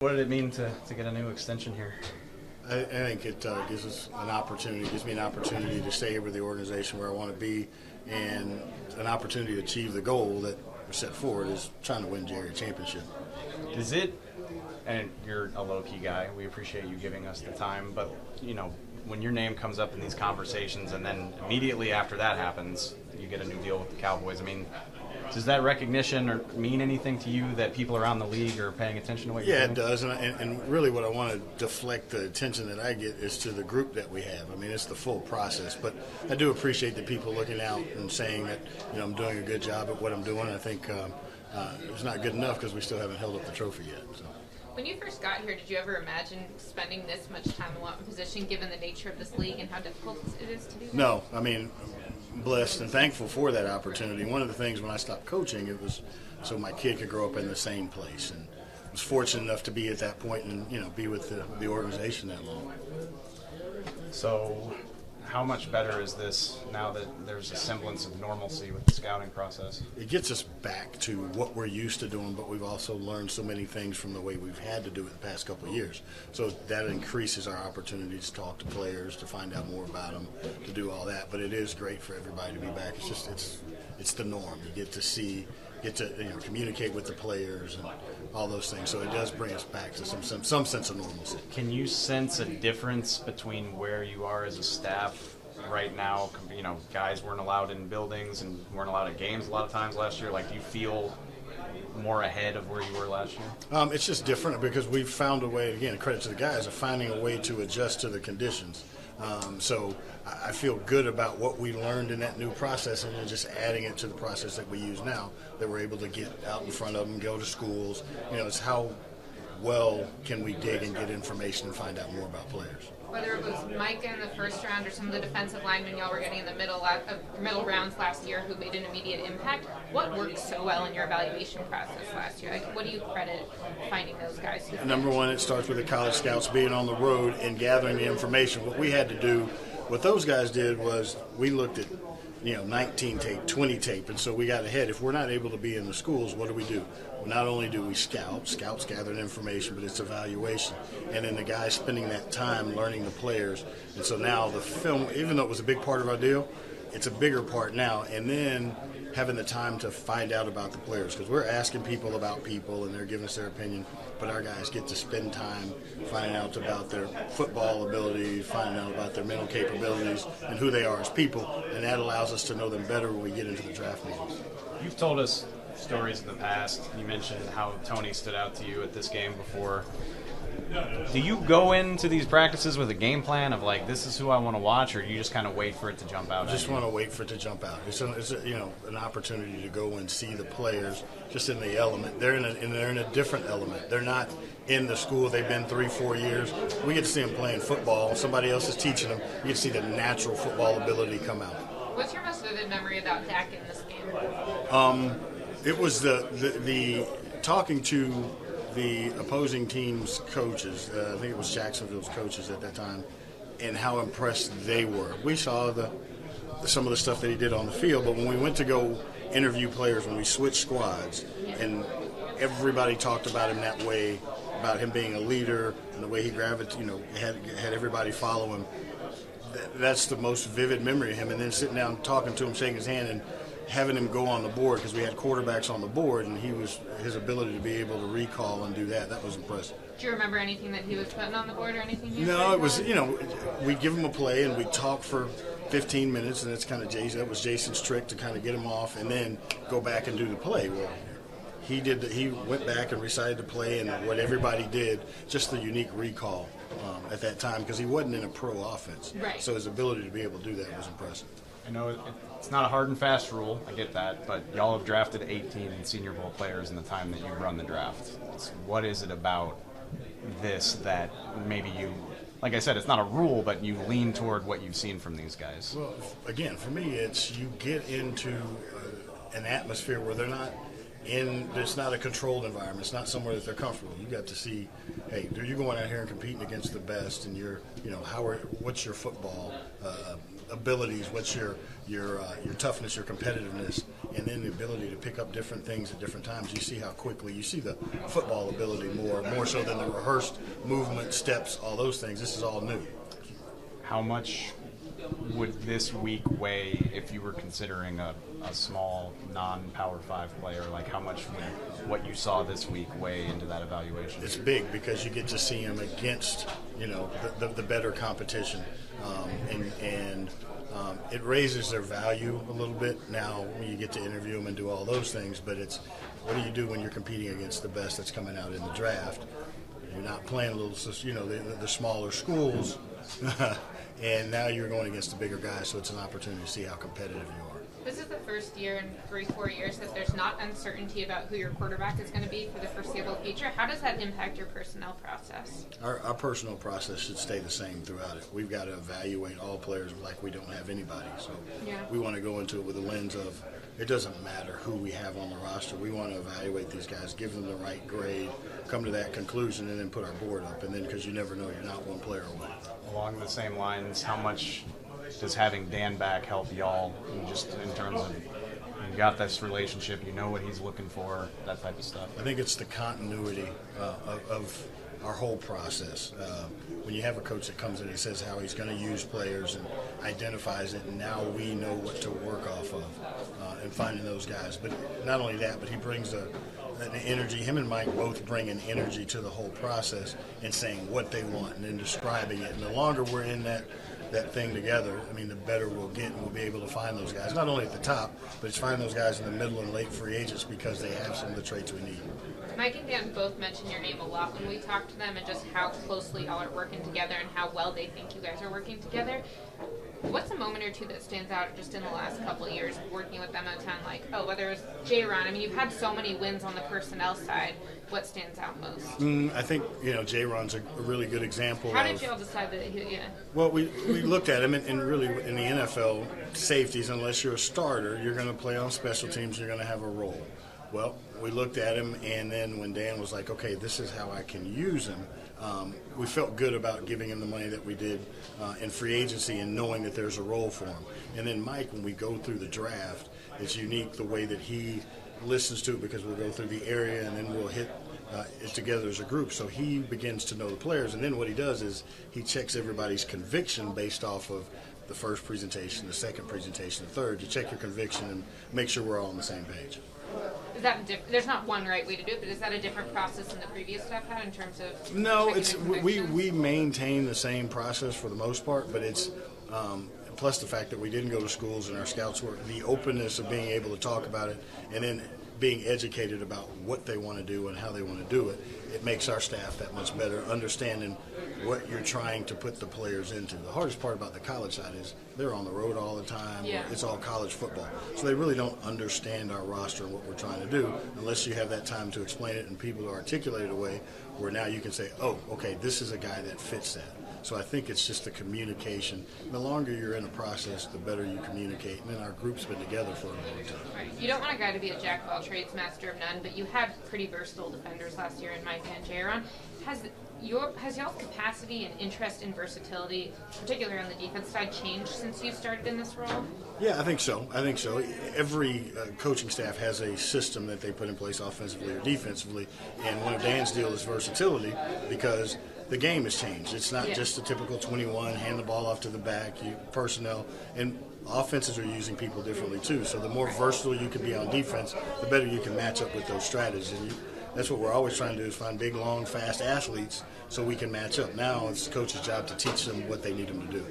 What did it mean to get a new extension here? I think it gives us an opportunity, gives me an opportunity to stay here with the organization where I want to be, and an opportunity to achieve the goal that we're set forward is trying to win the area championship. Is it, and you're a low-key guy, we appreciate you giving us the time, but, you know, when your name comes up in these conversations and then immediately after that happens, you get a new deal with the Cowboys, I mean, does that recognition or mean anything to you that people around the league are paying attention to what you're doing? Yeah, it does, and really what I want to deflect the attention that I get is to the group that we have. I mean, it's the full process, but I do appreciate the people looking out and saying that, you know, I'm doing a good job at what I'm doing. I think it's not good enough because we still haven't held up the trophy yet. So. When you first got here, did you ever imagine spending this much time in one position, given the nature of this league and how difficult it is to do that? No, I mean, blessed and thankful for that opportunity. One of the things when I stopped coaching, it was so my kid could grow up in the same place, and I was fortunate enough to be at that point and, you know, be with the organization that long. So how much better is this now that there's a semblance of normalcy with the scouting process? It gets us back to what we're used to doing, but we've also learned so many things from the way we've had to do it the past couple of years. So that increases our opportunities to talk to players, to find out more about them, to do all that. But it is great for everybody to be back. It's just it's the norm. You get to communicate with the players and all those things. So it does bring us back to some sense of normalcy. Can you sense a difference between where you are as a staff right now? You know, guys weren't allowed in buildings and weren't allowed at games a lot of times last year. Like, do you feel more ahead of where you were last year? It's just different because we've found a way, again, credit to the guys, of finding a way to adjust to the conditions. So I feel good about what we learned in that new process and then just adding it to the process that we use now, that we're able to get out in front of them, go to schools. You know, it's how well can we dig and get information and find out more about players. Whether it was Micah in the first round or some of the defensive linemen y'all were getting in the middle rounds last year who made an immediate impact, what worked so well in your evaluation process last year? Like, what do you credit finding those guys? Number one, it starts with the college scouts being on the road and gathering the information. What we had to do, what those guys did was we looked at 19 tape, 20 tape, and so we got ahead. If we're not able to be in the schools, what do? Well, not only do we scouts gather information, but it's evaluation. And then the guys spending that time learning the players. And so now the film, even though it was a big part of our deal, it's a bigger part now. And then having the time to find out about the players, because we're asking people about people and they're giving us their opinion, but our guys get to spend time finding out about their football ability, finding out about their mental capabilities and who they are as people, and that allows us to know them better when we get into the draft meetings. You've told us stories of the past. You mentioned how Tony stood out to you at this game before. Do you go into these practices with a game plan of, like, this is who I want to watch, or do you just kind of wait for it to jump out? I just want to wait for it to jump out. It's an opportunity to go and see the players just in the element. They're in a different element. They're not in the school they've been 3-4 years. We get to see them playing football. Somebody else is teaching them. You get to see the natural football ability come out. What's your most vivid memory about Dak in this game? It was the talking to the opposing team's coaches. I think it was Jacksonville's coaches at that time, and how impressed they were. We saw some of the stuff that he did on the field, but when we went to go interview players, when we switched squads, and everybody talked about him that way, about him being a leader and the way he had everybody follow him. That's the most vivid memory of him. And then sitting down, talking to him, shaking his hand, and having him go on the board, because we had quarterbacks on the board, and his ability to be able to recall and do that was impressive. Do you remember anything that he was putting on the board or anything? No, it was, we'd give him a play and we'd talk for 15 minutes, and that's kind of that was Jason's trick to kind of get him off and then go back and do the play. Well, he went back and recited the play, and what everybody did, just the unique recall at that time, because he wasn't in a pro offense. Right. So his ability to be able to do that was impressive. I know it's not a hard and fast rule, I get that, but y'all have drafted 18 Senior Bowl players in the time that you've run the draft. What is it about this that maybe you, like I said, it's not a rule, but you lean toward what you've seen from these guys? Well, again, for me, it's you get into an atmosphere where they're not it's not a controlled environment. It's not somewhere that they're comfortable. You got to see, hey, you're going out here and competing against the best, and what's your football abilities, what's your toughness, your competitiveness, and then the ability to pick up different things at different times. You see how quickly you see the football ability more so than the rehearsed movement, steps, all those things. This is all new. How much would this week weigh if you were considering a small non-Power 5 player? Like, how much would what you saw this week weigh into that evaluation? It's big because you get to see him against, the better competition, and it raises their value a little bit. Now you get to interview them and do all those things, but it's what do you do when you're competing against the best that's coming out in the draft? You're not playing the smaller schools, and now you're going against the bigger guys, so it's an opportunity to see how competitive you are. This is the first year in 3-4 years that there's not uncertainty about who your quarterback is going to be for the foreseeable future. How does that impact your personnel process? Our personnel process should stay the same throughout it. We've got to evaluate all players like we don't have anybody. So we want to go into it with a lens of it doesn't matter who we have on the roster. We want to evaluate these guys, give them the right grade, come to that conclusion, and then put our board up. And then because you never know, you're not one player away. Along the same lines, how much does having Dan back help y'all just in terms of you got this relationship, you know what he's looking for, that type of stuff? I think it's the continuity of our whole process. When you have a coach that comes in and says how he's going to use players and identifies it, and now we know what to work off of and finding those guys. But not only that, but he brings an energy. Him and Mike both bring an energy to the whole process and saying what they want and then describing it. And the longer we're in that thing together, the better we'll get, and we'll be able to find those guys, not only at the top, but it's finding those guys in the middle and late free agents because they have some of the traits we need. Mike and Dan both mention your name a lot when we talk to them and just how closely y'all are working together and how well they think you guys are working together. What's a moment or two that stands out just in the last couple of years working with them on town? Like, whether it's J-Ron, you've had so many wins on the personnel side. What stands out most? I think, J-Ron's a really good example. How did you all decide that? Well, we looked at him, and really in the NFL, safeties, unless you're a starter, you're going to play on special teams, you're going to have a role. Well, we looked at him, and then when Dan was like, okay, this is how I can use him, we felt good about giving him the money that we did in free agency and knowing that there's a role for him. And then Mike, when we go through the draft, it's unique the way that he listens to it because we'll go through the area and then we'll hit it together as a group. So he begins to know the players, and then what he does is he checks everybody's conviction based off of the first presentation, the second presentation, the third. You check your conviction and make sure we're all on the same page. Is that there's not one right way to do it, but is that a different process than the previous staff had in terms of? No, it's we maintain the same process for the most part, but it's plus the fact that we didn't go to schools and our scouts were the openness of being able to talk about it and then being educated about what they want to do and how they want to do it. It makes our staff that much better, understanding what you're trying to put the players into. The hardest part about the college side is they're on the road all the time. Yeah. It's all college football. So they really don't understand our roster and what we're trying to do unless you have that time to explain it and people to articulate it away where now you can say, oh, okay, this is a guy that fits that. So I think it's just the communication. The longer you're in a process, the better you communicate. And then our group's been together for a long time. Right. You don't want a guy to be a jack of all trades, master of none, but you had pretty versatile defenders last year in Mike and J-Ron. Has y'all's capacity and interest in versatility, particularly on the defense side, changed since you started in this role? Yeah, I think so. Every coaching staff has a system that they put in place offensively or defensively, and one of Dan's deal is versatility because the game has changed. It's not just the typical 21, hand the ball off to the back, personnel, and offenses are using people differently too. So the more versatile you can be on defense, the better you can match up with those strategies. And that's what we're always trying to do is find big, long, fast athletes so we can match up. Now it's the coach's job to teach them what they need them to do.